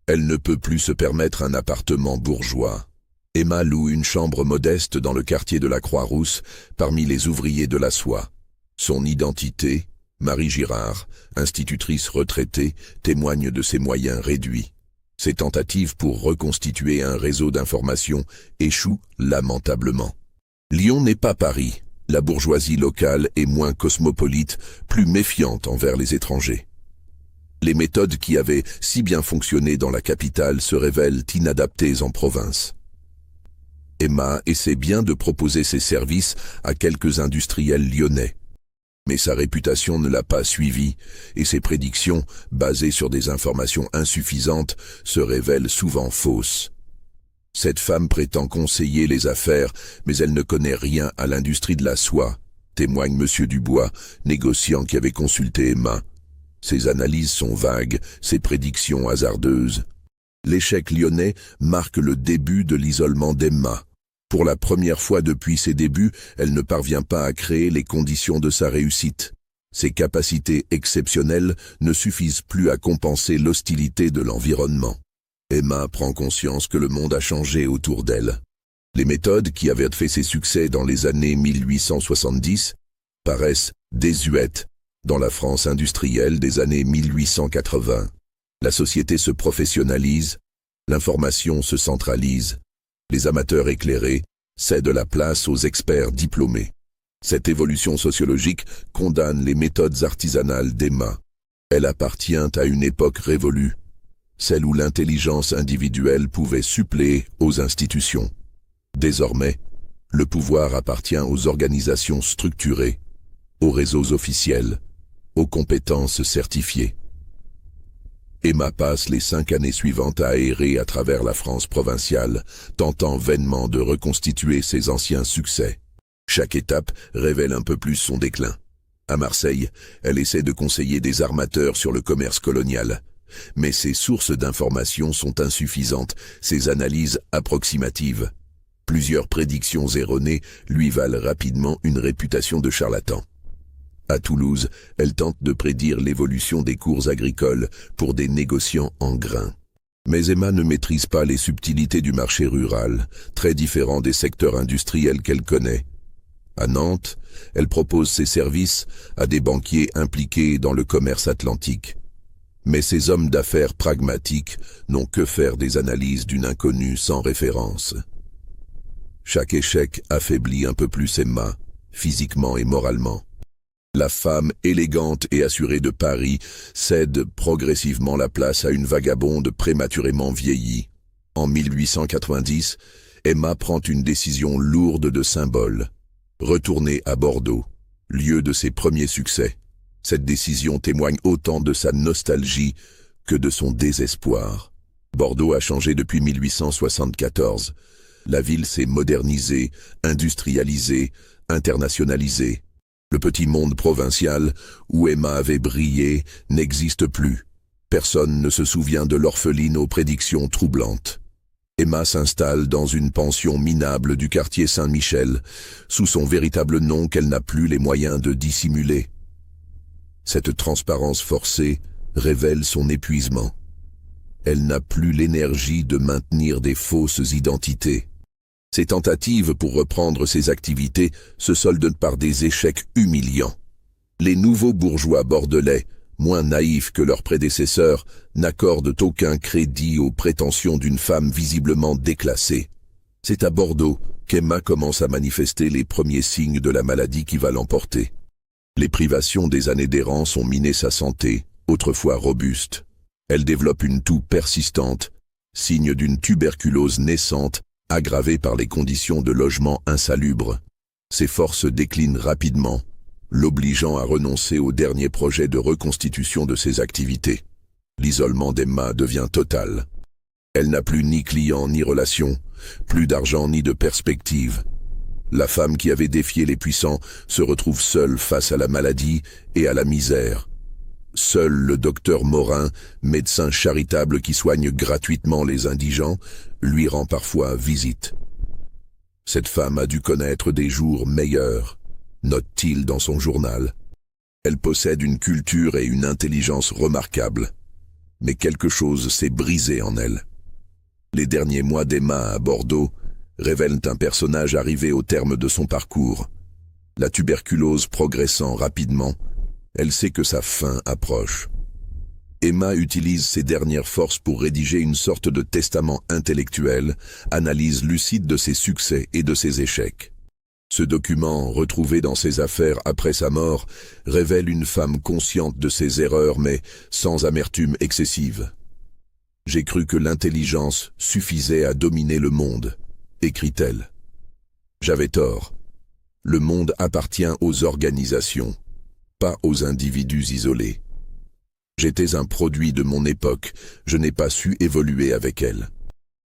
Elle ne peut plus se permettre un appartement bourgeois. Emma loue une chambre modeste dans le quartier de la Croix-Rousse, parmi les ouvriers de la soie. Son identité, Marie Girard, institutrice retraitée, témoigne de ses moyens réduits. Ses tentatives pour reconstituer un réseau d'information échouent lamentablement. Lyon n'est pas Paris. La bourgeoisie locale est moins cosmopolite, plus méfiante envers les étrangers. Les méthodes qui avaient si bien fonctionné dans la capitale se révèlent inadaptées en province. Emma essaie bien de proposer ses services à quelques industriels lyonnais. Mais sa réputation ne l'a pas suivie et ses prédictions, basées sur des informations insuffisantes, se révèlent souvent fausses. Cette femme prétend conseiller les affaires, mais elle ne connaît rien à l'industrie de la soie, témoigne M. Dubois, négociant qui avait consulté Emma. Ses analyses sont vagues, ses prédictions hasardeuses. L'échec lyonnais marque le début de l'isolement d'Emma. Pour la première fois depuis ses débuts, elle ne parvient pas à créer les conditions de sa réussite. Ses capacités exceptionnelles ne suffisent plus à compenser l'hostilité de l'environnement. Emma prend conscience que le monde a changé autour d'elle. Les méthodes qui avaient fait ses succès dans les années 1870 paraissent désuètes dans la France industrielle des années 1880. La société se professionnalise, l'information se centralise, les amateurs éclairés cèdent la place aux experts diplômés. Cette évolution sociologique condamne les méthodes artisanales d'Emma. Elle appartient à une époque révolue, celle où l'intelligence individuelle pouvait suppléer aux institutions. Désormais, le pouvoir appartient aux organisations structurées, aux réseaux officiels, aux compétences certifiées. Emma passe les 5 années suivantes à errer à travers la France provinciale, tentant vainement de reconstituer ses anciens succès. Chaque étape révèle un peu plus son déclin. À Marseille, elle essaie de conseiller des armateurs sur le commerce colonial. Mais ses sources d'informations sont insuffisantes, ses analyses approximatives. Plusieurs prédictions erronées lui valent rapidement une réputation de charlatan. À Toulouse, elle tente de prédire l'évolution des cours agricoles pour des négociants en grains. Mais Emma ne maîtrise pas les subtilités du marché rural, très différent des secteurs industriels qu'elle connaît. À Nantes, elle propose ses services à des banquiers impliqués dans le commerce atlantique. Mais ces hommes d'affaires pragmatiques n'ont que faire des analyses d'une inconnue sans référence. Chaque échec affaiblit un peu plus Emma, physiquement et moralement. La femme élégante et assurée de Paris cède progressivement la place à une vagabonde prématurément vieillie. En 1890, Emma prend une décision lourde de symbole. Retourner à Bordeaux, lieu de ses premiers succès. Cette décision témoigne autant de sa nostalgie que de son désespoir. Bordeaux a changé depuis 1874. La ville s'est modernisée, industrialisée, internationalisée. Le petit monde provincial, où Emma avait brillé, n'existe plus. Personne ne se souvient de l'orpheline aux prédictions troublantes. Emma s'installe dans une pension minable du quartier Saint-Michel, sous son véritable nom qu'elle n'a plus les moyens de dissimuler. Cette transparence forcée révèle son épuisement. Elle n'a plus l'énergie de maintenir des fausses identités. Ses tentatives pour reprendre ses activités se soldent par des échecs humiliants. Les nouveaux bourgeois bordelais, moins naïfs que leurs prédécesseurs, n'accordent aucun crédit aux prétentions d'une femme visiblement déclassée. C'est à Bordeaux qu'Emma commence à manifester les premiers signes de la maladie qui va l'emporter. Les privations des années d'errance ont miné sa santé, autrefois robuste. Elle développe une toux persistante, signe d'une tuberculose naissante, aggravée par les conditions de logement insalubres. Ses forces déclinent rapidement, l'obligeant à renoncer au dernier projet de reconstitution de ses activités. L'isolement d'Emma devient total. Elle n'a plus ni clients ni relations, plus d'argent ni de perspective. La femme qui avait défié les puissants se retrouve seule face à la maladie et à la misère. Seul le docteur Morin, médecin charitable qui soigne gratuitement les indigents, lui rend parfois visite. Cette femme a dû connaître des jours meilleurs, note-t-il dans son journal. Elle possède une culture et une intelligence remarquables. Mais quelque chose s'est brisé en elle. Les derniers mois d'Emma à Bordeaux révèlent un personnage arrivé au terme de son parcours. La tuberculose progressant rapidement, elle sait que sa fin approche. Emma utilise ses dernières forces pour rédiger une sorte de testament intellectuel, analyse lucide de ses succès et de ses échecs. Ce document, retrouvé dans ses affaires après sa mort, révèle une femme consciente de ses erreurs mais sans amertume excessive. « J'ai cru que l'intelligence suffisait à dominer le monde », écrit-elle. J'avais tort. Le monde appartient aux organisations, pas aux individus isolés. J'étais un produit de mon époque, je n'ai pas su évoluer avec elle.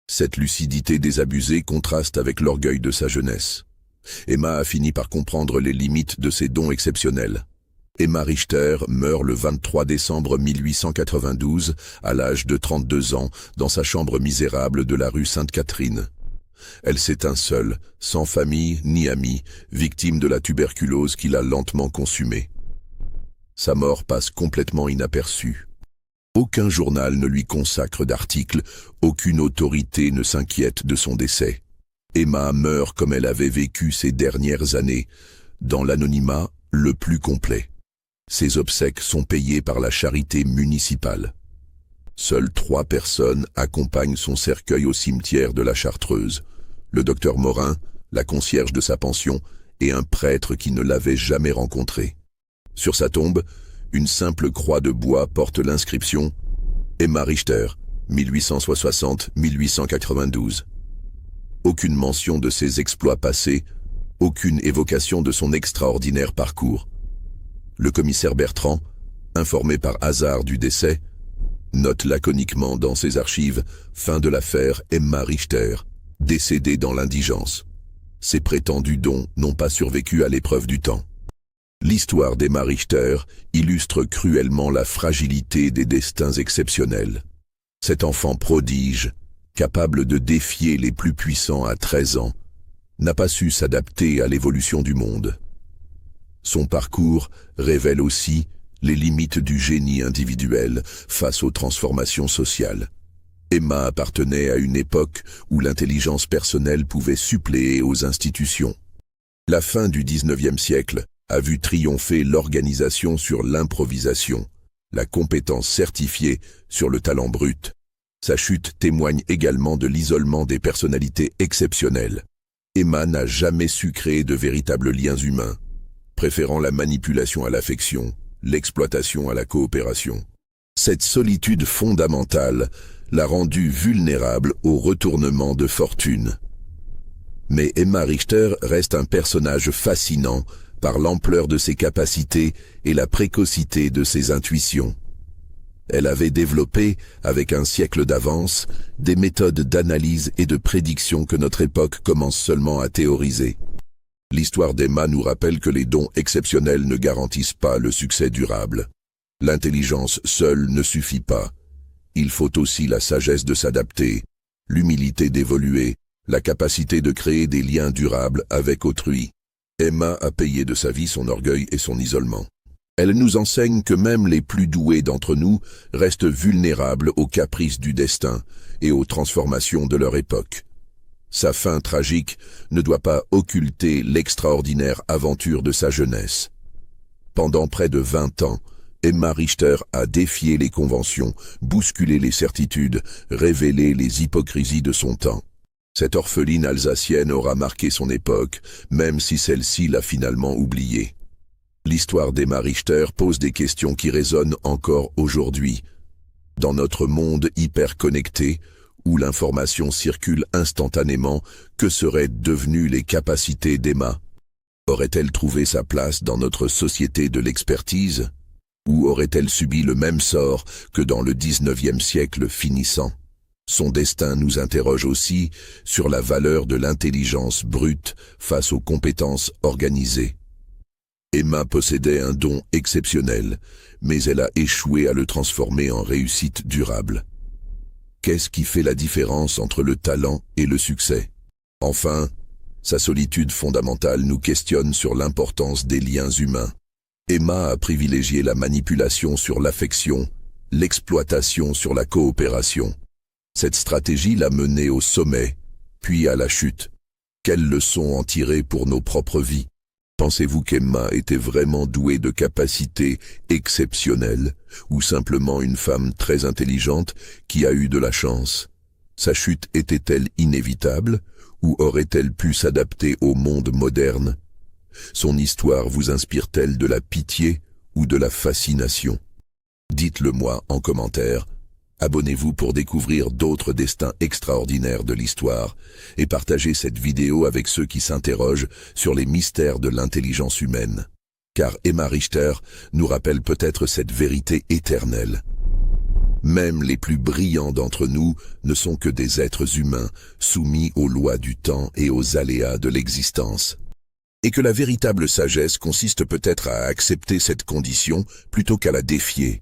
Cette lucidité désabusée contraste avec l'orgueil de sa jeunesse. Emma a fini par comprendre les limites de ses dons exceptionnels. Emma Richter meurt le 23 décembre 1892, à l'âge de 32 ans, dans sa chambre misérable de la rue Sainte-Catherine. Elle s'éteint seule, sans famille ni amis, victime de la tuberculose qui l'a lentement consumée. Sa mort passe complètement inaperçue. Aucun journal ne lui consacre d'article, aucune autorité ne s'inquiète de son décès. Emma meurt comme elle avait vécu ces dernières années, dans l'anonymat le plus complet. Ses obsèques sont payées par la charité municipale. Seules 3 personnes accompagnent son cercueil au cimetière de la Chartreuse. Le docteur Morin, la concierge de sa pension, et un prêtre qui ne l'avait jamais rencontré. Sur sa tombe, une simple croix de bois porte l'inscription « Emma Richter, 1860-1892 ». Aucune mention de ses exploits passés, aucune évocation de son extraordinaire parcours. Le commissaire Bertrand, informé par hasard du décès, note laconiquement dans ses archives « Fin de l'affaire Emma Richter, décédée dans l'indigence ». Ses prétendus dons n'ont pas survécu à l'épreuve du temps. L'histoire d'Emma Richter illustre cruellement la fragilité des destins exceptionnels. Cet enfant prodige, capable de défier les plus puissants à 13 ans, n'a pas su s'adapter à l'évolution du monde. Son parcours révèle aussi les limites du génie individuel face aux transformations sociales. Emma appartenait à une époque où l'intelligence personnelle pouvait suppléer aux institutions. La fin du XIXe siècle a vu triompher l'organisation sur l'improvisation, la compétence certifiée sur le talent brut. Sa chute témoigne également de l'isolement des personnalités exceptionnelles. Emma n'a jamais su créer de véritables liens humains, préférant la manipulation à l'affection, l'exploitation à la coopération. Cette solitude fondamentale l'a rendue vulnérable au retournement de fortune. Mais Emma Richter reste un personnage fascinant par l'ampleur de ses capacités et la précocité de ses intuitions. Elle avait développé, avec un siècle d'avance, des méthodes d'analyse et de prédiction que notre époque commence seulement à théoriser. L'histoire d'Emma nous rappelle que les dons exceptionnels ne garantissent pas le succès durable. L'intelligence seule ne suffit pas. Il faut aussi la sagesse de s'adapter, l'humilité d'évoluer, la capacité de créer des liens durables avec autrui. Emma a payé de sa vie son orgueil et son isolement. Elle nous enseigne que même les plus doués d'entre nous restent vulnérables aux caprices du destin et aux transformations de leur époque. Sa fin tragique ne doit pas occulter l'extraordinaire aventure de sa jeunesse. Pendant près de 20 ans, Emma Richter a défié les conventions, bousculé les certitudes, révélé les hypocrisies de son temps. Cette orpheline alsacienne aura marqué son époque, même si celle-ci l'a finalement oubliée. L'histoire d'Emma Richter pose des questions qui résonnent encore aujourd'hui. Dans notre monde hyper connecté, où l'information circule instantanément, que seraient devenues les capacités d'Emma? Aurait-elle trouvé sa place dans notre société de l'expertise? Ou aurait-elle subi le même sort que dans le XIXe siècle finissant? Son destin nous interroge aussi sur la valeur de l'intelligence brute face aux compétences organisées. Emma possédait un don exceptionnel, mais elle a échoué à le transformer en réussite durable. Qu'est-ce qui fait la différence entre le talent et le succès? Enfin, sa solitude fondamentale nous questionne sur l'importance des liens humains. Emma a privilégié la manipulation sur l'affection, l'exploitation sur la coopération. Cette stratégie l'a menée au sommet, puis à la chute. Quelles leçons en tirer pour nos propres vies? Pensez-vous qu'Emma était vraiment douée de capacités exceptionnelles, ou simplement une femme très intelligente qui a eu de la chance? Sa chute était-elle inévitable, ou aurait-elle pu s'adapter au monde moderne? Son histoire vous inspire-t-elle de la pitié ou de la fascination? Dites-le moi en commentaire. Abonnez-vous pour découvrir d'autres destins extraordinaires de l'histoire et partagez cette vidéo avec ceux qui s'interrogent sur les mystères de l'intelligence humaine. Car Emma Richter nous rappelle peut-être cette vérité éternelle. Même les plus brillants d'entre nous ne sont que des êtres humains soumis aux lois du temps et aux aléas de l'existence. Et que la véritable sagesse consiste peut-être à accepter cette condition plutôt qu'à la défier.